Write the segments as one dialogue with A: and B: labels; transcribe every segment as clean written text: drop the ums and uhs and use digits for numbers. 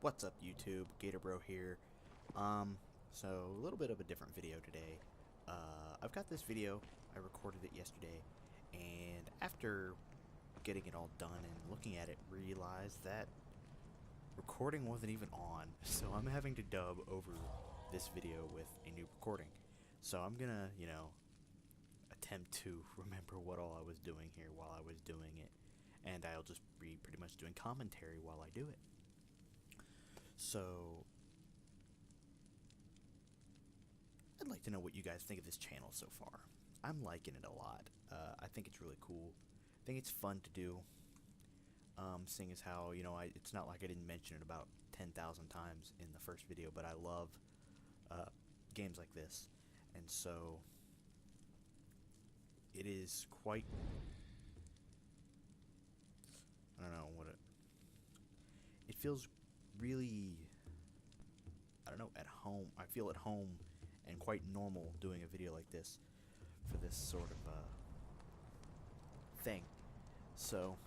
A: What's up YouTube, GatorBro here. So a little bit of a different video today. I've got this video, I recorded it yesterday, and after getting it all done and looking at it, realized that recording wasn't even on. So I'm having to dub over this video with a new recording. So I'm gonna, attempt to remember what all I was doing here while I was doing it. And I'll just be pretty much doing commentary while I do it. So, I'd like to know what you guys think of this channel so far. I'm liking it a lot. I think it's really cool. I think it's fun to do. Seeing as how, it's not like I didn't mention it about 10,000 times in the first video, but I love games like this. And so, it is quite... I don't know what it feels really, I don't know, at home. I feel at home and quite normal doing a video like this for this sort of thing. So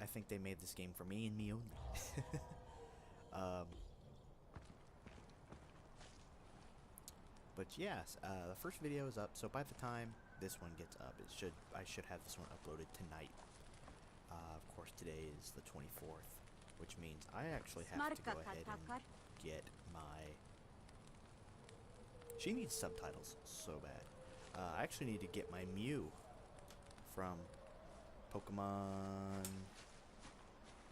A: I think they made this game for me and me only. But yes, the first video is up, so by the time this one gets up, I should have this one uploaded tonight. Of course, today is the 24th, which means I actually have to go ahead and get my... She needs subtitles so bad. I actually need to get my Mew from Pokemon...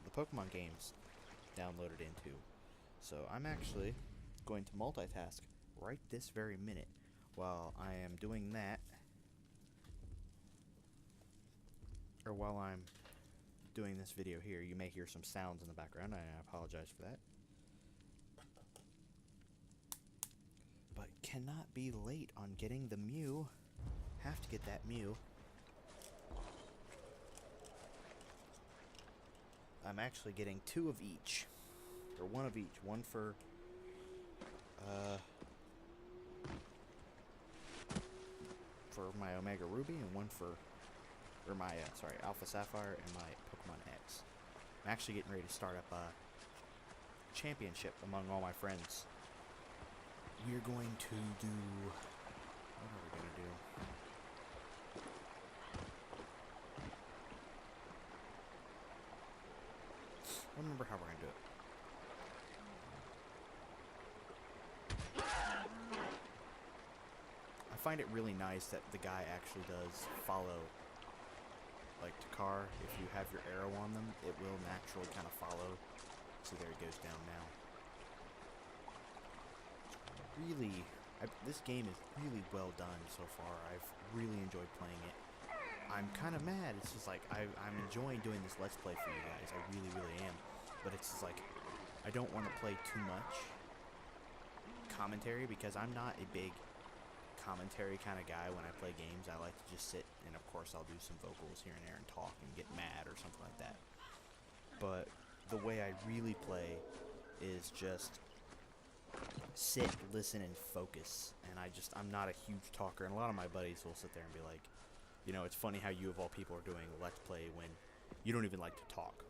A: the Pokemon games downloaded into. So I'm actually going to multitask right this very minute while I am doing that. Or while I'm doing this video here, you may hear some sounds in the background, and I apologize for that. But cannot be late on getting the Mew. Have to get that Mew. I'm actually getting two of each. Or one of each. One for my Omega Ruby, and one for my, Alpha Sapphire and my Pokemon X. I'm actually getting ready to start up a championship among all my friends. We're going to do... What are we going to do? I don't remember how we're going to do it. I find it really nice that the guy actually does follow... Like Takar, if you have your arrow on them, it will naturally kind of follow. See, there it goes down now. Really, this game is really well done so far. I've really enjoyed playing it. I'm kind of mad. It's just like, I'm enjoying doing this Let's Play for you guys. I really, really am. But it's just like, I don't want to play too much commentary because I'm not a big commentary kind of guy when I play games. I like to just sit, and of course I'll do some vocals here and there and talk and get mad or something like that. But the way I really play is just sit, listen, and focus. And I'm not a huge talker, and a lot of my buddies will sit there and be like, it's funny how you of all people are doing a Let's Play when you don't even like to talk.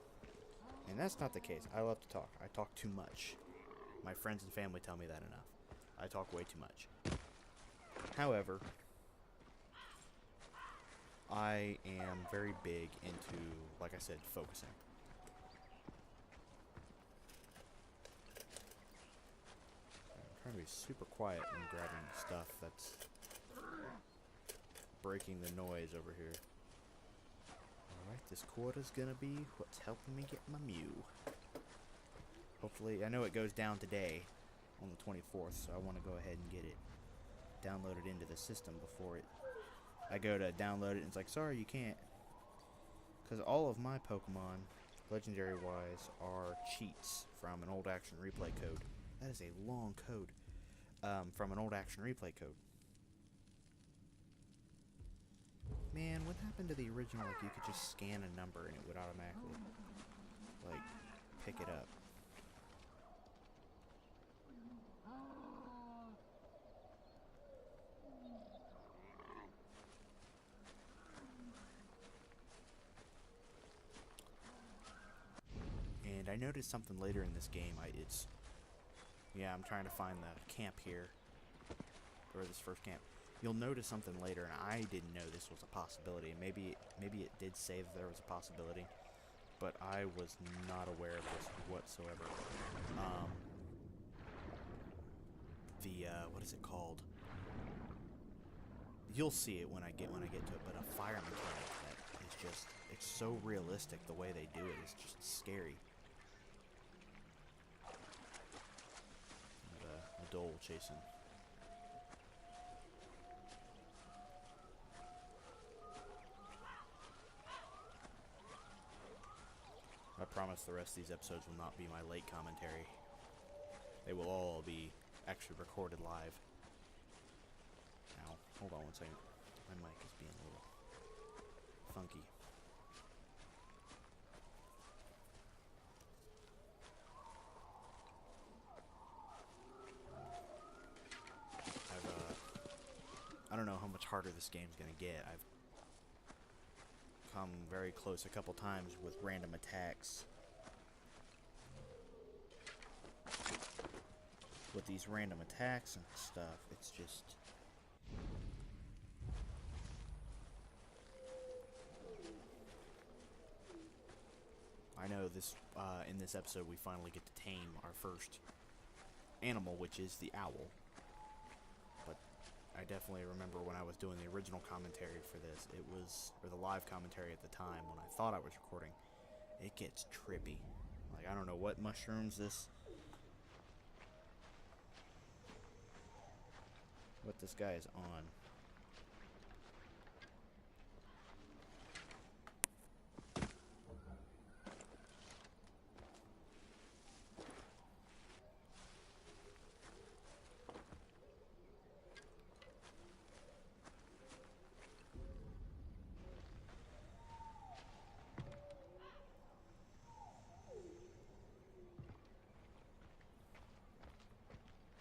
A: And that's not the case. I love to talk. I talk too much. My friends and family tell me that enough. I talk way too much. However, I am very big into, like I said, focusing. I'm trying to be super quiet when grabbing stuff that's breaking the noise over here. Alright, this quota's gonna be what's helping me get my Mew. Hopefully, I know it goes down today on the 24th, so I want to go ahead and get it downloaded into the system before I go to download it and it's like, sorry, you can't. Because all of my Pokemon, legendary wise, are cheats from an old action replay code. That is a long code. From an old action replay code. Man, what happened to the original, like you could just scan a number and it would automatically, like, pick it up? And I noticed something later in this game. Yeah, I'm trying to find the camp here, or this first camp. You'll notice something later, and I didn't know this was a possibility. Maybe it did say that there was a possibility, but I was not aware of this whatsoever. What is it called? You'll see it when I get to it, but a fire mechanic that is just, it's so realistic the way they do it. It's just scary. And, a dole chasing. I promise the rest of these episodes will not be my late commentary. They will all be actually recorded live. Now, hold on one second. My mic is being a little funky. I don't know how much harder this game's gonna get. I've come very close a couple times with random attacks. With these random attacks and stuff, it's just... I know this, in this episode we finally get to tame our first animal, which is the owl. But I definitely remember when I was doing the original commentary for this, or the live commentary at the time, when I thought I was recording, it gets trippy. Like, I don't know what mushrooms what this guy is on.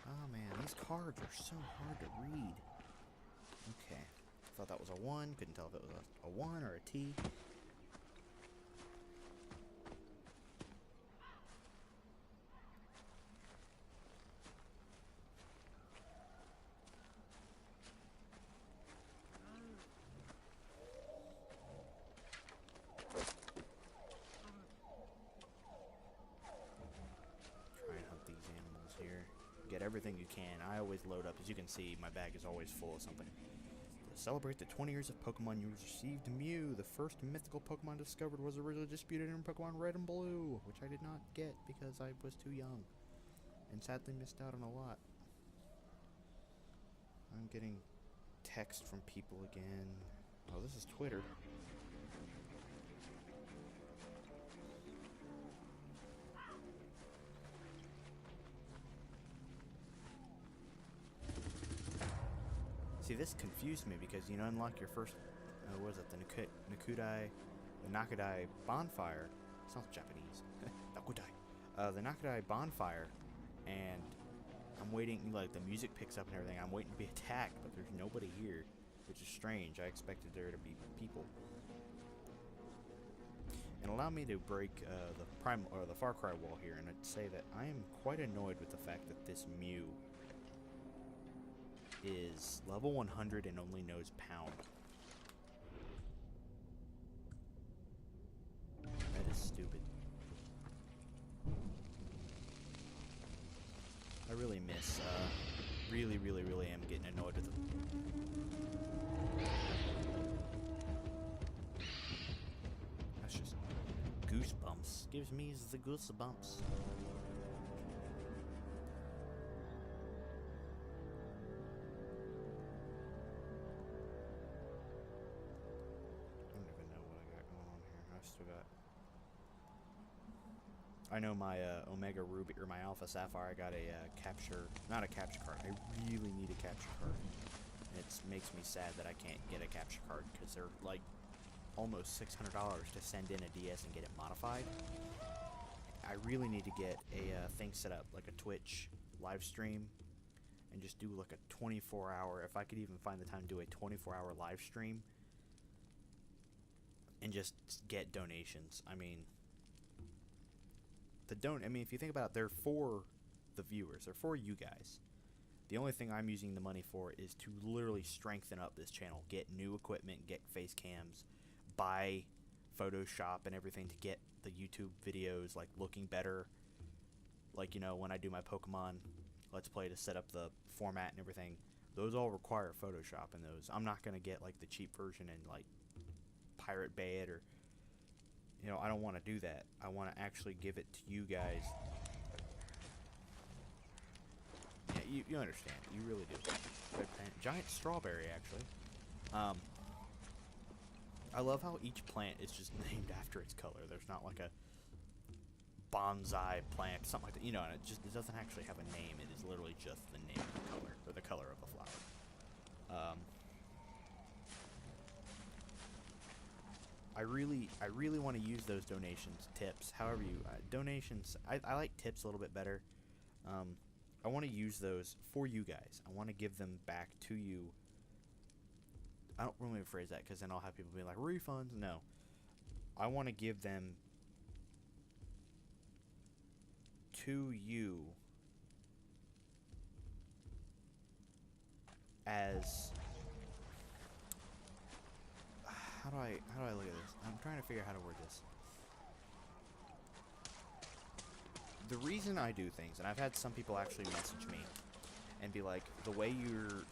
A: Oh man, these cards are so hard to read. Okay. Thought that was a 1. Couldn't tell if it was a 1 or a T. Try and hunt these animals here. Get everything you can. I always load up. As you can see, my bag is always full of something. To celebrate the 20 years of Pokemon, you received Mew. The first mythical Pokemon discovered was originally disputed in Pokemon Red and Blue, which I did not get because I was too young. And sadly missed out on a lot. I'm getting text from people again. Oh, this is Twitter. See, this confused me because you unlock your first, what was it, the Nakudai bonfire. Sounds Japanese. Nakudai. The Nakudai bonfire, and I'm waiting, like, the music picks up and everything. I'm waiting to be attacked, but there's nobody here, which is strange. I expected there to be people. And allow me to break the Primal, or the Far Cry wall here, and I'd say that I am quite annoyed with the fact that this Mew is level 100 and only knows pound. That is stupid. I really miss, really am getting annoyed with them. That's just goosebumps. Gives me the goosebumps. I know my Omega Ruby, or my Alpha Sapphire, I got a capture, not a capture card. I really need a capture card. And it makes me sad that I can't get a capture card, because they're like almost $600 to send in a DS and get it modified. I really need to get a thing set up, like a Twitch live stream, and just do like a 24-hour, if I could even find the time to do a 24-hour live stream, and just get donations. I mean, I mean, if you think about it, they're for the viewers. They're for you guys. The only thing I'm using the money for is to literally strengthen up this channel, get new equipment, get face cams, buy Photoshop and everything to get the YouTube videos like looking better. Like, you know, when I do my Pokemon Let's Play to set up the format and everything, those all require Photoshop, and those I'm not gonna get like the cheap version and like Pirate Bay it, or you know, I don't want to do that. I want to actually give it to you guys. Yeah, you understand. You really do. Giant strawberry, actually. I love how each plant is just named after its color. There's not like a bonsai plant, something like that. You know, and it doesn't actually have a name. It is literally just the name of the color, or the color of the flower. I really want to use those donations, tips, however you, donations, I like tips a little bit better. I want to use those for you guys. I want to give them back to you. I don't really phrase that because then I'll have people be like, refunds? No. I want to give them to you as... How do I look at this? I'm trying to figure out how to word this. The reason I do things, and I've had some people actually message me and be like, the way you're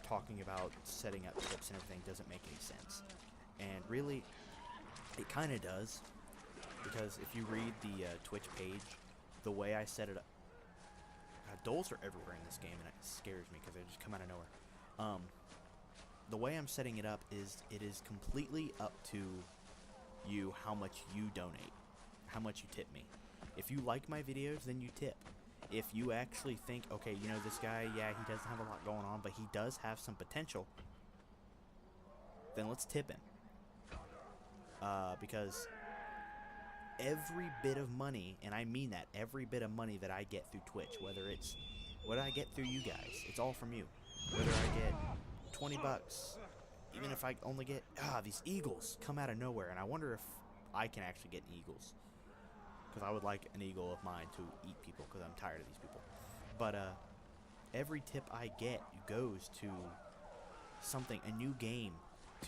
A: talking about setting up tips and everything doesn't make any sense. And really, it kind of does, because if you read the Twitch page, the way I set it up, dolls are everywhere in this game, and it scares me because they just come out of nowhere. The way I'm setting it up is it is completely up to you how much you donate, how much you tip me. If you like my videos, then you tip. If you actually think, okay, you know, this guy, yeah, he doesn't have a lot going on, but he does have some potential, then let's tip him. Because every bit of money, and I mean that, every bit of money that I get through Twitch, whether it's what I get through you guys, it's all from you. Whether I get 20 bucks, even if I only get, these eagles come out of nowhere, and I wonder if I can actually get eagles. Because I would like an eagle of mine to eat people, because I'm tired of these people. But every tip I get goes to something, a new game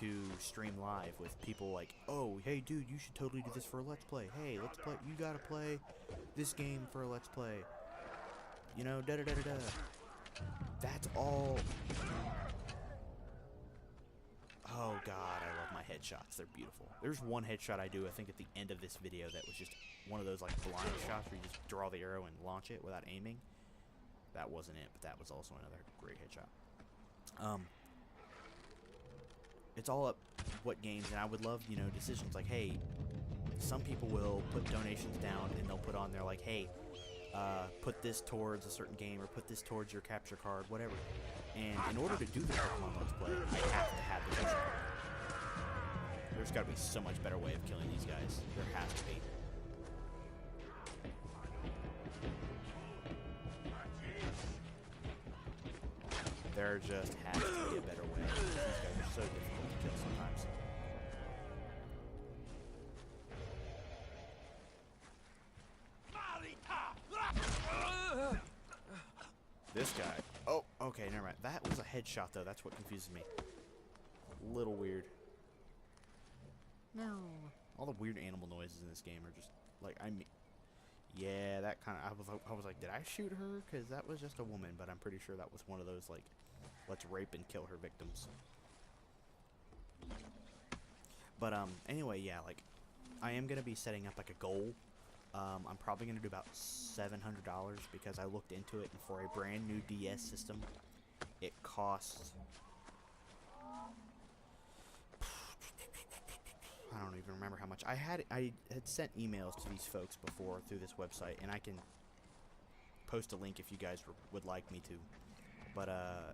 A: to stream live with people like, oh, hey dude, you should totally do this for a Let's Play. Hey, let's play, you gotta play this game for a Let's Play. You know, da-da-da-da-da. That's all. Oh god, I love my headshots. They're beautiful. There's one headshot I do, I think at the end of this video, that was just one of those like blind shots where you just draw the arrow and launch it without aiming. That wasn't it, but that was also another great headshot. It's all up what games, and I would love, you know, decisions like, hey, some people will put donations down and they'll put on there like, hey, put this towards a certain game, or put this towards your capture card, whatever. And in order to do the Pokemon Let's Play, I have to have the capture card. There's got to be so much better way of killing these guys. There has to be. There just has to be a better way. These guys are so difficult to kill sometimes. This guy. Oh, okay, never mind. That was a headshot, though. That's what confuses me. A little weird. No. All the weird animal noises in this game are just like, yeah, that kind of. I was like, did I shoot her? Because that was just a woman, but I'm pretty sure that was one of those like, let's rape and kill her victims. But anyway, yeah, like, I am gonna be setting up like a goal. I'm probably gonna do about $700 because I looked into it, and for a brand new DS system, it costs. I don't even remember how much. I had sent emails to these folks before through this website, and I can post a link if you guys would like me to. But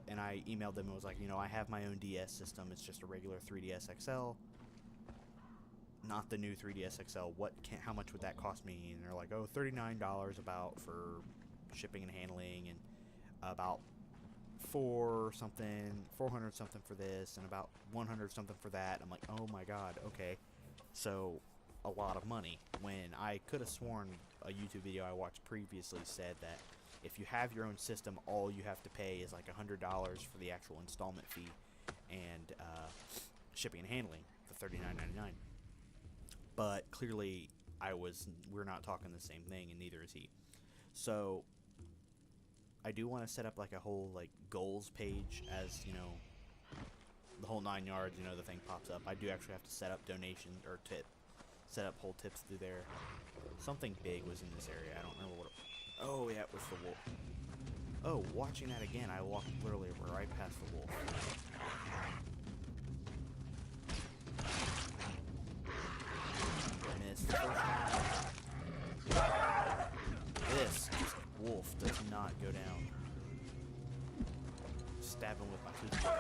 A: and I emailed them and was like, you know, I have my own DS system. It's just a regular 3DS XL, not the new 3DS XL. How much would that cost me? And they're like, oh, $39 about for shipping and handling, and about $400 something for this, and about $100 something for that. I'm like, oh my god, okay. So a lot of money, when I could have sworn a YouTube video I watched previously said that if you have your own system, all you have to pay is like $100 for the actual installment fee and shipping and handling for $39.99. But clearly, we're not talking the same thing, and neither is he. So I do want to set up like a whole like goals page, as you know, the whole 9 yards. You know, the thing pops up. I do actually have to set up donations or set up whole tips through there. Something big was in this area. I don't remember what it was. Oh, yeah, it was the wolf. Oh, watching that again, I walked literally right past the wolf. Missed the first time. This wolf does not go down. Stab him with my toothpick.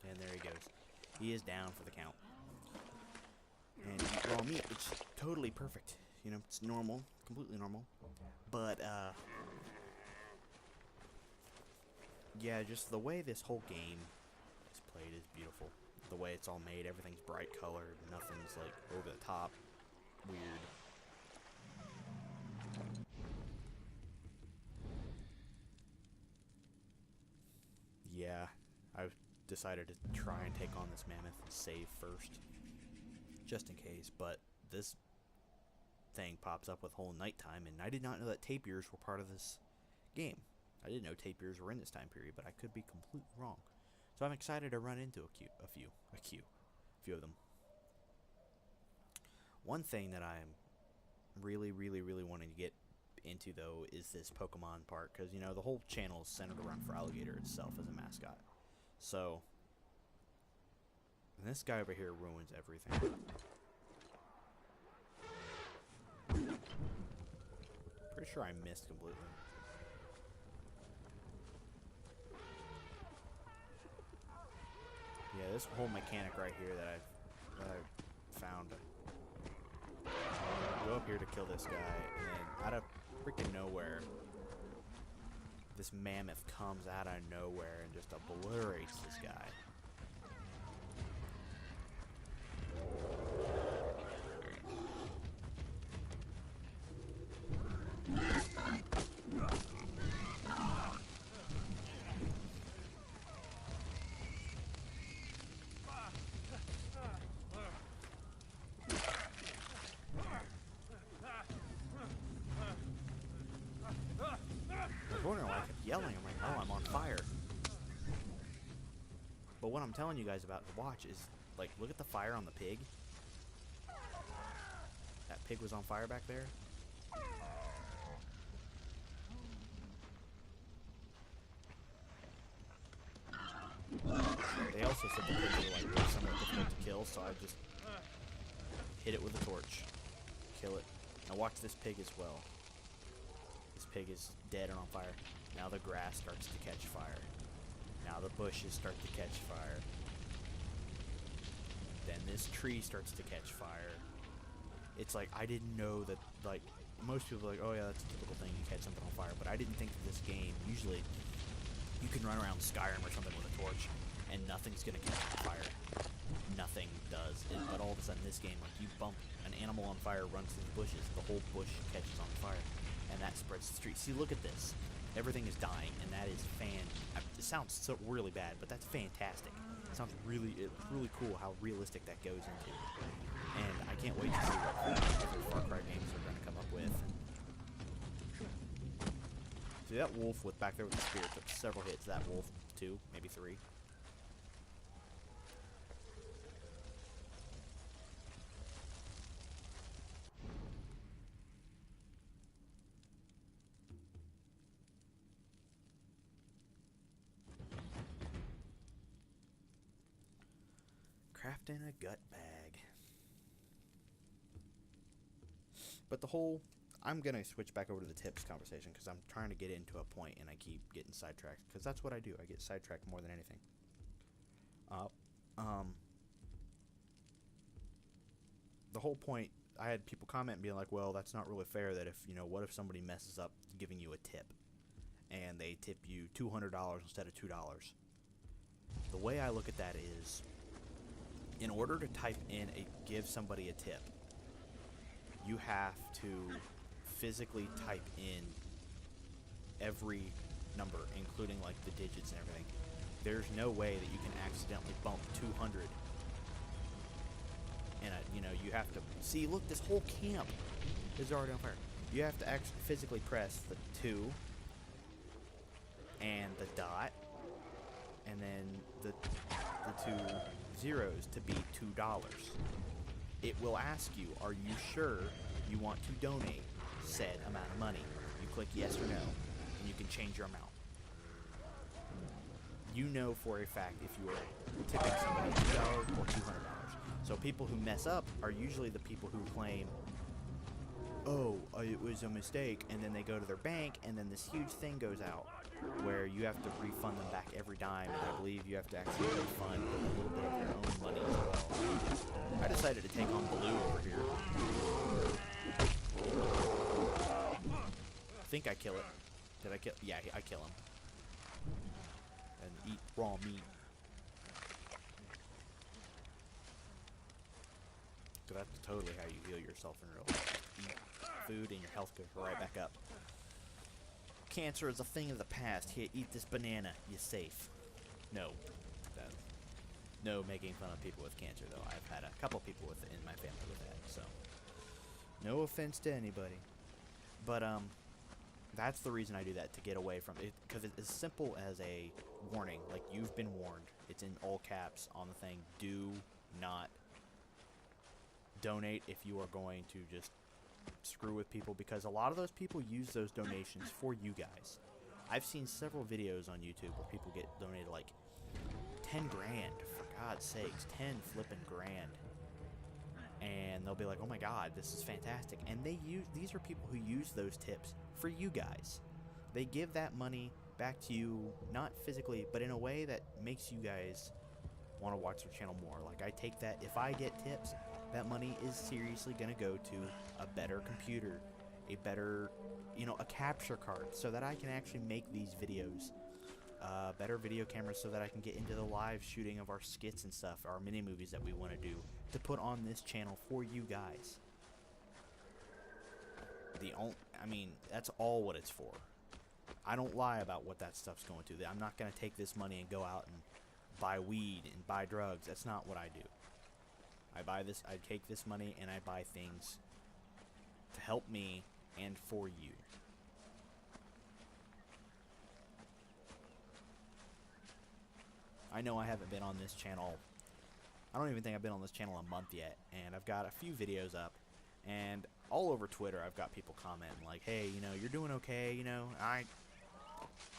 A: And there he goes. He is down for the count. And raw meat, which is totally perfect. You know, it's normal, completely normal. But, yeah, just the way this whole game is played is beautiful. The way it's all made, everything's bright colored, nothing's like over the top, weird. Yeah, I've decided to try and take on this mammoth and save first, just in case, but this thing pops up with whole nighttime, and I did not know that tapirs were part of this game. I didn't know tapirs were in this time period, but I could be completely wrong. So I'm excited to run into a few of them. One thing that I'm really wanting to get into, though, is this Pokemon part, because, you know, the whole channel is centered around Alligator itself as a mascot. So, and this guy over here ruins everything. Pretty sure I missed completely. Yeah, this whole mechanic right here that I found. Go up here to kill this guy, and then out of freaking nowhere, this mammoth comes out of nowhere and just obliterates this guy. I was wondering why I kept yelling. I'm like, oh, I'm on fire. But what I'm telling you guys about to watch is, like, look at the fire on the pig. That pig was on fire back there. They also said the pigs were, like, somewhat difficult to kill, so I just hit it with a torch. Kill it. Now watch this pig as well. This pig is dead and on fire. Now the grass starts to catch fire. Now the bushes start to catch fire. Then this tree starts to catch fire. It's like, I didn't know that, like, most people are like, oh yeah, that's a typical thing, you catch something on fire. But I didn't think that this game, usually, you can run around Skyrim or something with a torch, and nothing's gonna catch on fire. Nothing does. But all of a sudden, this game, like, you bump an animal on fire, runs through the bushes, the whole bush catches on fire. And that spreads the street. See, look at this. Everything is dying, and that is it sounds so really bad, but that's fantastic. It sounds really cool how realistic that goes into. And I can't wait to see what other Far Cry games are going to come up with. See, that wolf with back there with the spear took several hits. That wolf, 2, maybe 3. Crafting a gut bag. But the whole, I'm going to switch back over to the tips conversation because I'm trying to get into a point and I keep getting sidetracked, because that's what I do. I get sidetracked more than anything. The whole point, I had people comment being like, well, that's not really fair that if, you know, what if somebody messes up giving you a tip? and they tip you $200 instead of $2. The way I look at that is, in order to type in give somebody a tip, you have to physically type in every number, including like the digits and everything. There's no way that you can accidentally bump 200. And you have to see. Look, this whole camp is already on fire. You have to actually physically press the 2 and the dot, and then the 2 zeros to be $2. It will ask you, are you sure you want to donate said amount of money? You click yes or no, and you can change your amount. You know for a fact if you are tipping somebody $2 or $200. So people who mess up are usually the people who claim, oh, it was a mistake, and then they go to their bank, and then this huge thing goes out where you have to refund them back every dime, and I believe you have to actually refund a little bit of your own money as well. I decided to take on Blue over here. I think I kill it. Did I kill? Yeah, I kill him. And eat raw meat. So that's totally how you heal yourself in real life. Eat food and your health goes right back up. Cancer is a thing of the past. Here, eat this banana. You're safe. No. No making fun of people with cancer, though. I've had a couple people in my family with that, so no offense to anybody. But that's the reason I do that, to get away from it, because it's as simple as a warning. Like, you've been warned. It's in all caps on the thing. Do not donate if you are going to just screw with people, because a lot of those people use those donations for you guys. I've seen several videos on YouTube where people get donated like 10 grand, for God's sakes, 10 flipping grand. And they'll be like, oh my God, this is fantastic. And these are people who use those tips for you guys. They give that money back to you, not physically, but in a way that makes you guys want to watch their channel more. Like, I take that, if I get tips, that money is seriously going to go to a better computer, a better, a capture card, so that I can actually make these videos. Better video cameras, so that I can get into the live shooting of our skits and stuff, our mini movies that we want to do, to put on this channel for you guys. That's all what it's for. I don't lie about what that stuff's going to. I'm not going to take this money and go out and buy weed and buy drugs. That's not what I do. I take this money and I buy things to help me and for you. I know I haven't been on this channel. I don't even think I've been on this channel a month yet, and I've got a few videos up, and all over Twitter I've got people commenting like, hey, you're doing okay,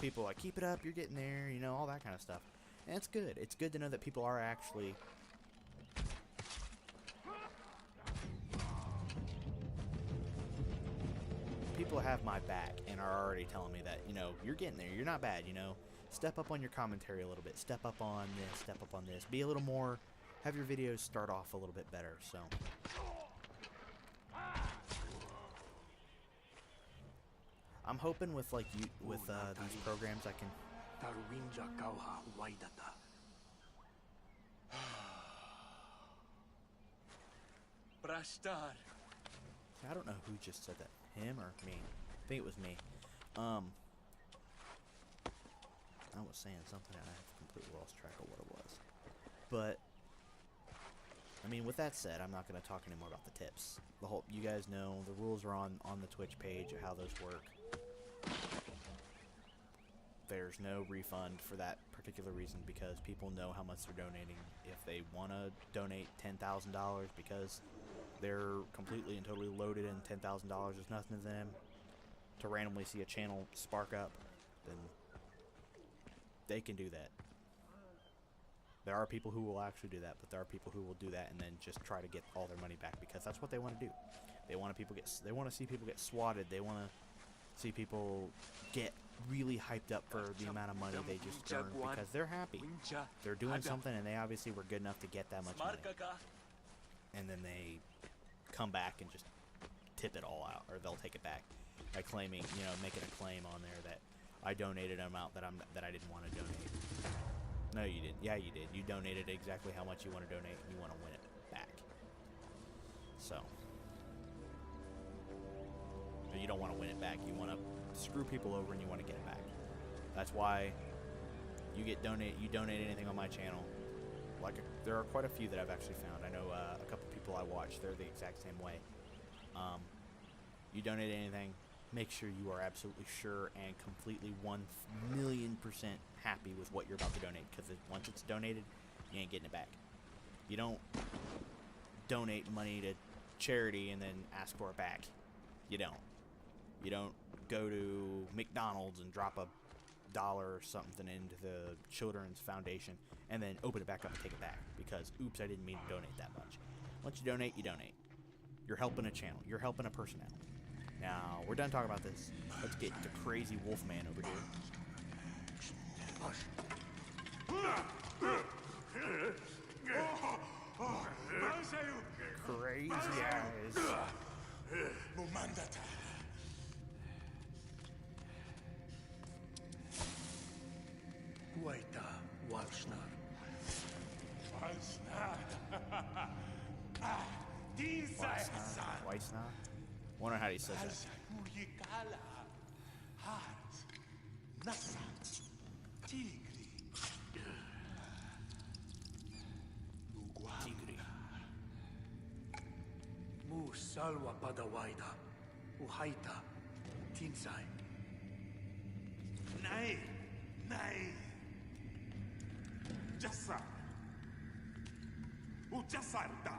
A: people like, keep it up, you're getting there, all that kind of stuff. And it's good. It's good to know that people are actually have my back and are already telling me that, you're getting there, you're not bad, step up on your commentary a little bit, step up on this, step up on this, be a little more, have your videos start off a little bit better. So I'm hoping with these programs I can I don't know who just said that, him or me. I think it was me. I was saying something and I completely lost track of what it was. But with that said, I'm not going to talk anymore about the tips. You guys know the rules are on the Twitch page of how those work. There's no refund for that particular reason, because people know how much they're donating. If they want to donate $10,000 because they're completely and totally loaded in $10,000 is nothing to them, to randomly see a channel spark up, then they can do that. There are people who will actually do that, but there are people who will do that and then just try to get all their money back, because that's what they want to do. They want to see people get swatted. They want to see people get really hyped up for the amount of money they just earned, because they're happy. They're doing something, and they obviously were good enough to get that much money. And then they come back and just tip it all out, or they'll take it back by claiming, making a claim on there that, I donated an amount that I didn't want to donate. No, you didn't. Yeah, you did. You donated exactly how much you want to donate, and you want to win it back. So, you don't want to win it back. You want to screw people over, and you want to get it back. That's why you donate anything on my channel. Like, there are quite a few that I've actually found. I know a couple people I watch. They're the exact same way. You donate anything, make sure you are absolutely sure and completely 1,000,000% happy with what you're about to donate, because once it's donated, you ain't getting it back. You don't donate money to charity and then ask for it back. You don't. You don't go to McDonald's and drop $1 or something into the Children's Foundation and then open it back up and take it back because, oops, I didn't mean to donate that much. Once you donate, you donate. You're helping a channel. You're helping a person out. Now, we're done talking about this. Let's get to Crazy Wolfman over here. Crazy eyes.
B: Waita Walshnar.
A: Weissna? Wonder how he says that. Tigri.
B: Mu salwa padawaida. Uhaita. Tinsai.
C: Nay. Jassar. Jassar da.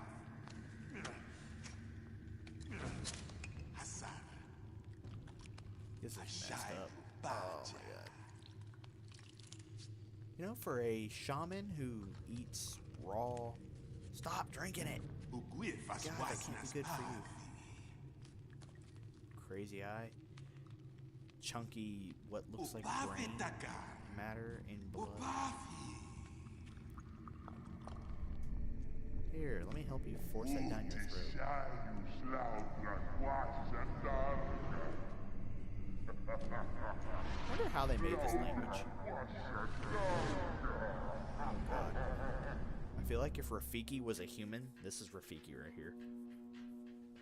C: Hassan.
A: This is messed up. Oh my god. You know, for a shaman who eats raw, stop drinking it. God, that can't be good for you. Crazy eye. Chunky, what looks like brain matter in blood. Here, let me help you force that down your throat. I wonder how they made this language. Oh god. I feel like if Rafiki was a human, this is Rafiki right here.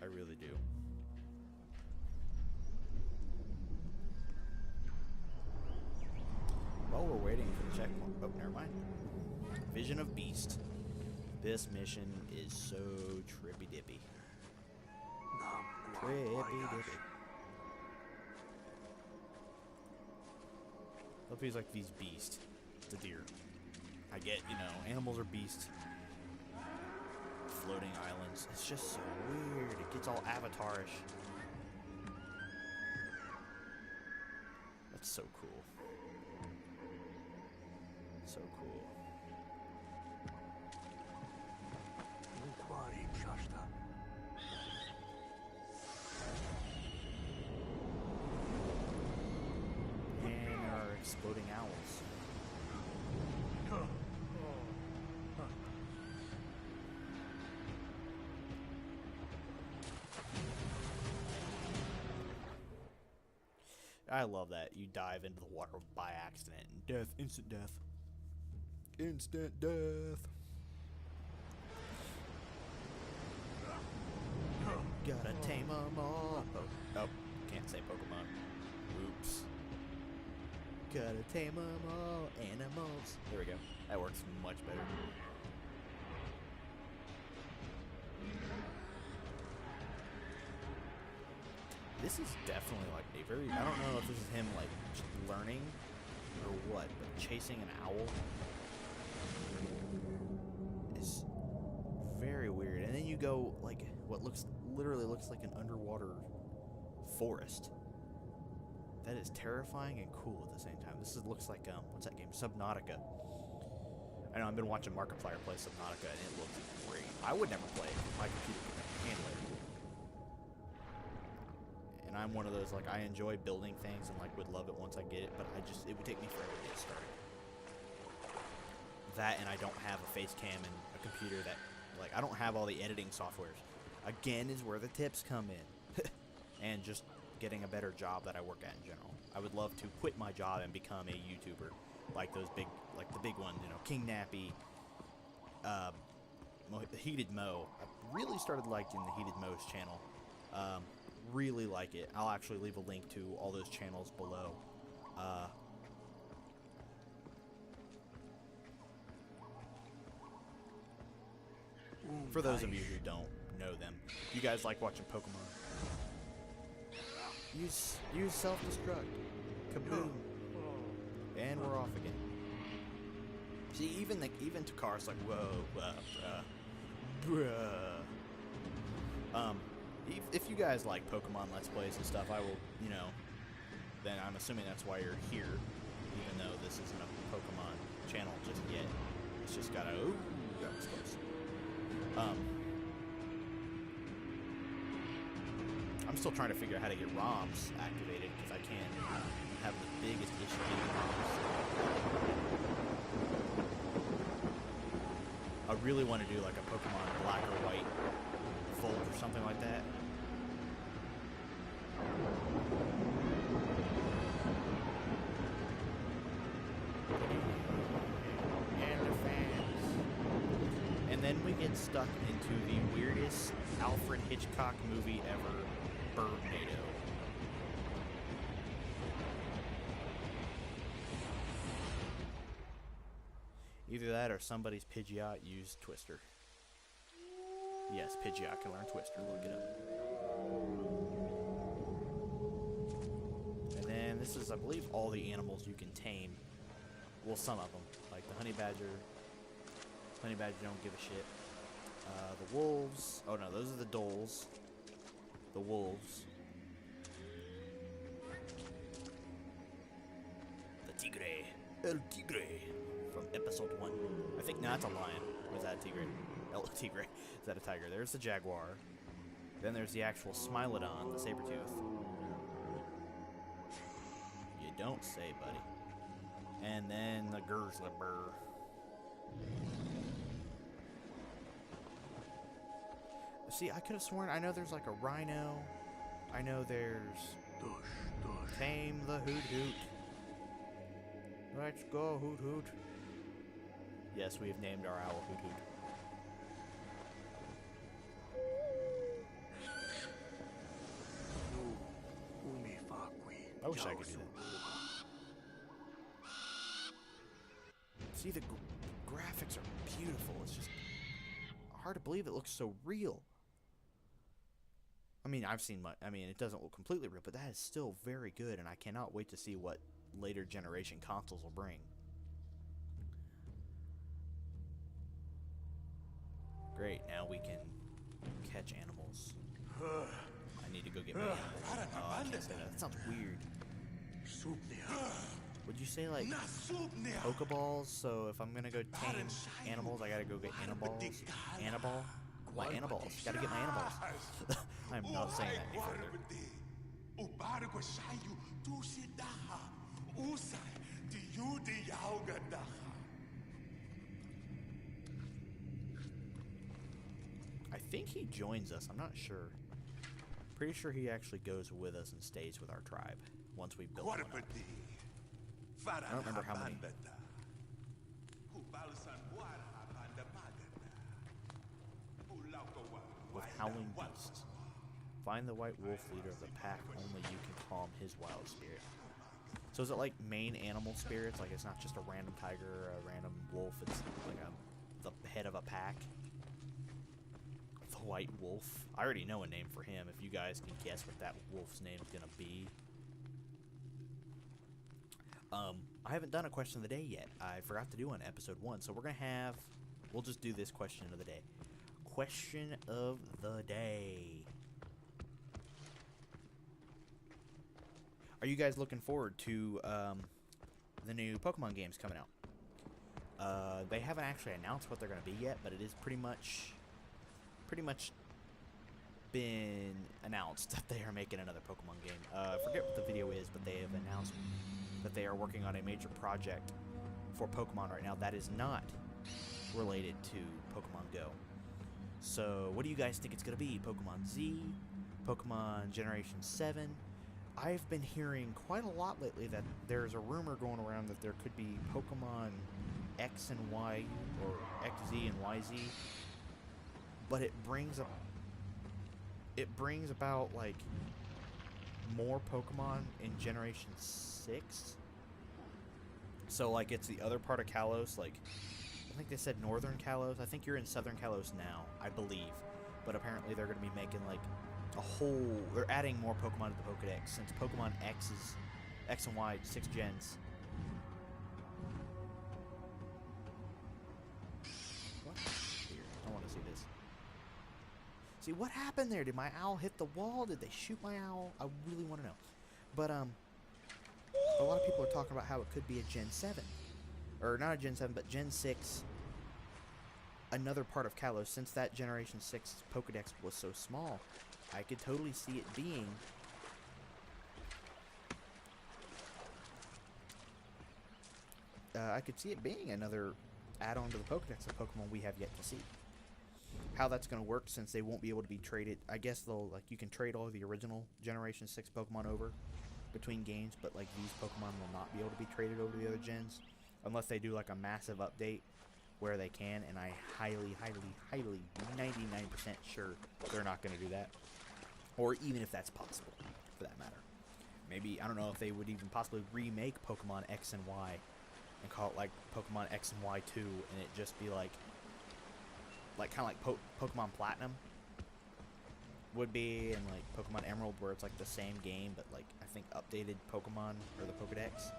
A: I really do. While we're waiting for the checkpoint. Oh, never mind. Vision of Beast. This mission is so trippy-dippy. Trippy-dippy. Look, he's like these beasts. It's a deer. I get, you know, animals are beasts. Floating islands. It's just so weird. It gets all Avatar-ish. That's so cool. So cool. And there are exploding owls. I love that. You dive into the water by accident. Death, instant death. Instant death. Gotta tame them all. Oh, can't say Pokemon. Oops. Gotta tame them all. Animals. There we go. That works much better. This is definitely like a very, I don't know if this is him like just learning or what, but chasing an owl is very weird. And then you go like what literally looks like an underwater forest. That is terrifying and cool at the same time. This looks like what's that game? Subnautica. I know I've been watching Markiplier play Subnautica and it looks great. I would never play it. My computer could never handle it. And I'm one of those, like, I enjoy building things and, like, would love it once I get it, but it would take me forever to get started. That, and I don't have a face cam and a computer that, like, I don't have all the editing softwares. Again, is where the tips come in. And just getting a better job that I work at in general. I would love to quit my job and become a YouTuber, like the big ones, you know, King Nappy, Heated Mo. I really started liking the Heated Mo's channel. Really like it. I'll actually leave a link to all those channels below. For those of you who don't know them, you guys like watching Pokemon. Use self-destruct. Kaboom. And we're off again. See, even Takar's like, whoa, bruh. If you guys like Pokemon Let's Plays and stuff, I will, you know, then I'm assuming that's why you're here, even though this isn't a Pokemon channel just yet. It's just gotta, ooh, that was close. I'm still trying to figure out how to get ROMs activated, because I can't have the biggest issue getting ROMs. I really want to do like a Pokemon Black or White Volt or something like that. And the fans. And then we get stuck into the weirdest Alfred Hitchcock movie ever, Birdnado. Either that or somebody's Pidgeot used Twister. Yes, Pidgeot can learn Twister. Look it up. And then this is, I believe, all the animals you can tame. Well, some of them. Like the honey badger. Honey badger don't give a shit. The wolves. Oh no, those are the doles. The wolves. The tigre. El tigre. From episode 1. I think, no, that's a lion. Or is that a tigre? El tigre. Is that a tiger? There's the jaguar. Then there's the actual Smilodon, the saber-tooth. You don't say, buddy. And then the Gersleber. See, I could have sworn, I know there's like a rhino. I know there's Tame the Hoot Hoot. Let's go, Hoot Hoot. Yes, we have named our owl Hoot Hoot. I wish I could do that. See, the graphics are beautiful. It's just hard to believe it looks so real. I mean, it doesn't look completely real, but that is still very good, and I cannot wait to see what later generation consoles will bring. Great, now we can catch animals. I need to go get my animals. Oh, I can't say that. That sounds weird. Would you say like Pokeballs? So if I'm gonna go tame animals, I gotta go get Animballs. Animball? My Animballs. Gotta get my Animballs. I'm not saying that any further. I think he joins us. I'm not sure. Pretty sure he actually goes with us and stays with our tribe once we've built one up. I don't remember how many. With howling beasts. Find the white wolf leader of the pack. Only you can calm his wild spirit. So is it like main animal spirits? Like it's not just a random tiger or a random wolf. It's like the head of a pack. The white wolf. I already know a name for him. If you guys can guess what that wolf's name is gonna be. I haven't done a question of the day yet. I forgot to do one episode 1, so we'll just do this question of the day. Question of the day. Are you guys looking forward to the new Pokemon games coming out? They haven't actually announced what they're going to be yet, but it is pretty much been announced that they are making another Pokemon game. I forget what the video is, but they have announced that they are working on a major project for Pokemon right now that is not related to Pokemon Go. So, what do you guys think it's going to be? Pokemon Z? Pokemon Generation 7? I've been hearing quite a lot lately that there's a rumor going around that there could be Pokemon X and Y, or XZ and YZ, but it brings about like more Pokemon in Generation 6. So like it's the other part of Kalos, like I think they said Northern Kalos. I think you're in Southern Kalos now, I believe. But apparently they're going to be making like a whole... They're adding more Pokemon to the Pokedex since Pokemon X is... X and Y, 6 gens. What? Here, I want to see this. See, what happened there? Did my owl hit the wall? Did they shoot my owl? I really want to know. But, a lot of people are talking about how it could be a Gen 7. Or not a Gen 7, but Gen 6. Another part of Kalos, since that Generation 6 Pokedex was so small, I could totally see it being another add-on to the Pokedex of Pokemon we have yet to see. How that's going to work, since they won't be able to be traded, I guess they'll, like, you can trade all of the original Generation 6 Pokemon over between games, but, like, these Pokemon will not be able to be traded over to the other gens, unless they do, like, a massive update where they can, and I highly, 99% sure they're not going to do that. Or even if that's possible, for that matter. Maybe, I don't know if they would even possibly remake Pokemon X and Y and call it like Pokemon X and Y 2, and it just be like kind of like Pokemon Platinum would be, and like Pokemon Emerald, where it's like the same game, but like I think updated Pokemon or the Pokedex,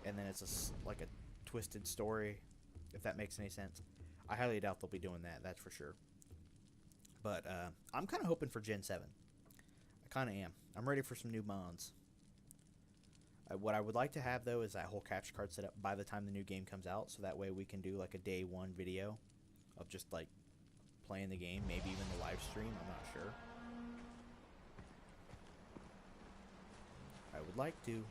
A: and then it's like a twisted story, if that makes any sense. I highly doubt they'll be doing that, that's for sure. But I'm kind of hoping for Gen 7. I kind of am. I'm ready for some new mons. What I would like to have, though, is that whole capture card set up by the time the new game comes out, so that way we can do like a day one video of just like playing the game, maybe even the live stream, I'm not sure. I would like to.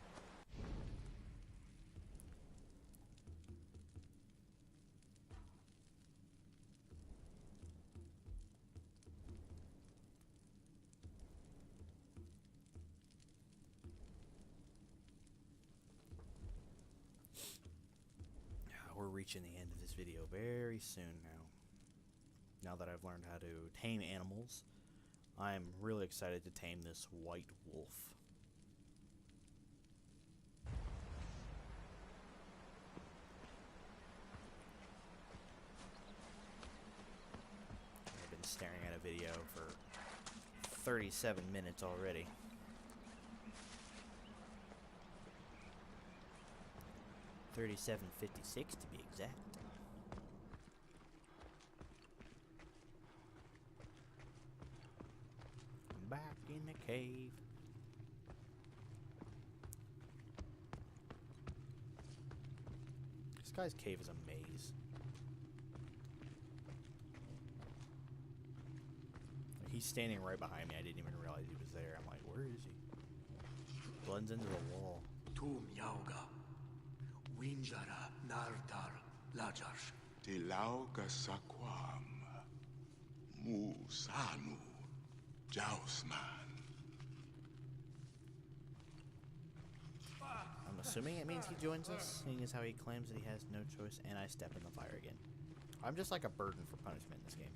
A: We're reaching the end of this video very soon now. Now that I've learned how to tame animals, I'm really excited to tame this white wolf. I've been staring at a video for 37 minutes already. 37:56 to be exact. I'm back in the cave. This guy's cave is a maze. He's standing right behind me. I didn't even realize he was there. I'm like, where is he? Blends into the wall.
B: Tum Yauga. Winjara Nartar Lajarsh.
C: Tilauga Saquam. Musanu. Jausman.
A: I'm assuming it means he joins us, seeing as how he claims that he has no choice, and I step in the fire again. I'm just like a burden for punishment in this game.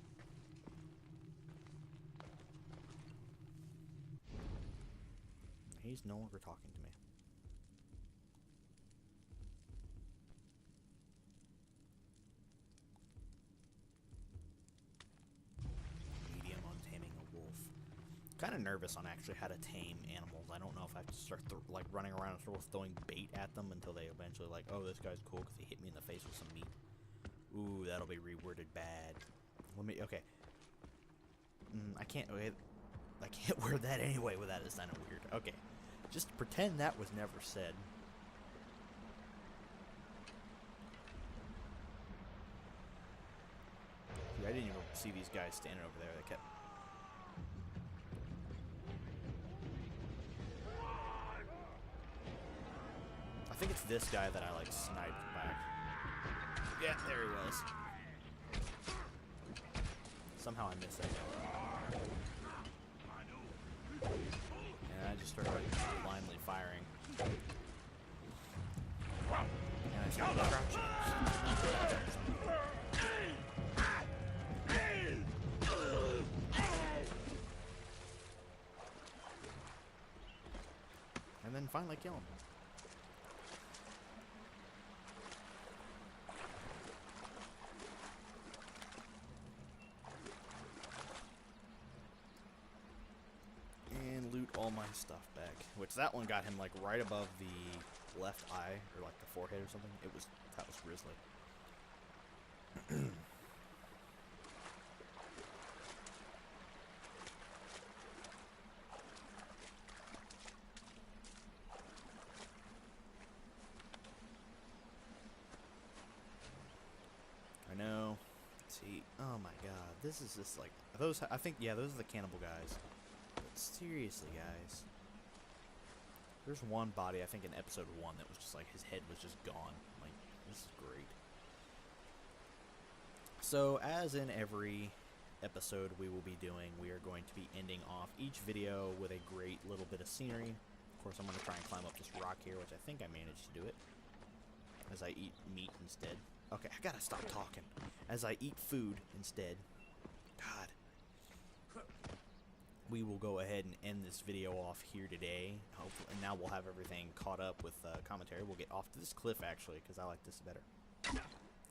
A: He's no longer talking to me. Medium on taming a wolf. Kind of nervous on actually how to tame animals. I don't know if I have to start like running around and sort of throwing bait at them until they eventually like, oh, this guy's cool because he hit me in the face with some meat. Ooh, that'll be reworded bad. Let me, okay. I can't word that anyway without it sounding weird. Okay. Just pretend that was never said. I didn't even see these guys standing over there. They kept... I think it's this guy that I, like, sniped back. Yeah, there he was. Somehow I missed that guy. And I just just started like, blindly firing. And I started crouching. And then finally kill him. And loot all my stuff back. Which that one got him like right above the left eye, or like the forehead or something. That was grisly. I know. Let's see. Oh my god. This is just like those. I think those are the cannibal guys. But seriously, guys. There's one body, I think, in episode 1 that was just like his head was just gone. Like, this is great. So, as in every episode we will be doing, we are going to be ending off each video with a great little bit of scenery. Of course, I'm going to try and climb up this rock here, which I think I managed to do it. As I eat meat instead. Okay, I gotta stop talking. As I eat food instead. God. We will go ahead and end this video off here today. Hopefully, and now we'll have everything caught up with commentary. We'll get off to this cliff, actually, because I like this better.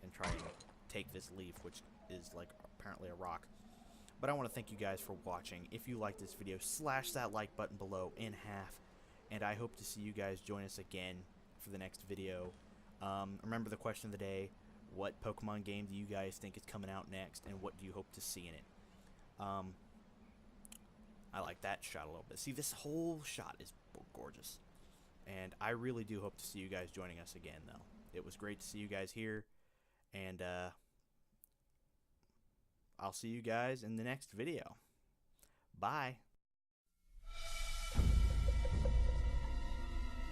A: And try and take this leaf, which is, like, apparently a rock. But I want to thank you guys for watching. If you like this video, slash that like button below in half. And I hope to see you guys join us again for the next video. Remember the question of the day. What Pokemon game do you guys think is coming out next? And what do you hope to see in it? I like that shot a little bit. See, this whole shot is gorgeous. And I really do hope to see you guys joining us again, though. It was great to see you guys here. And I'll see you guys in the next video. Bye.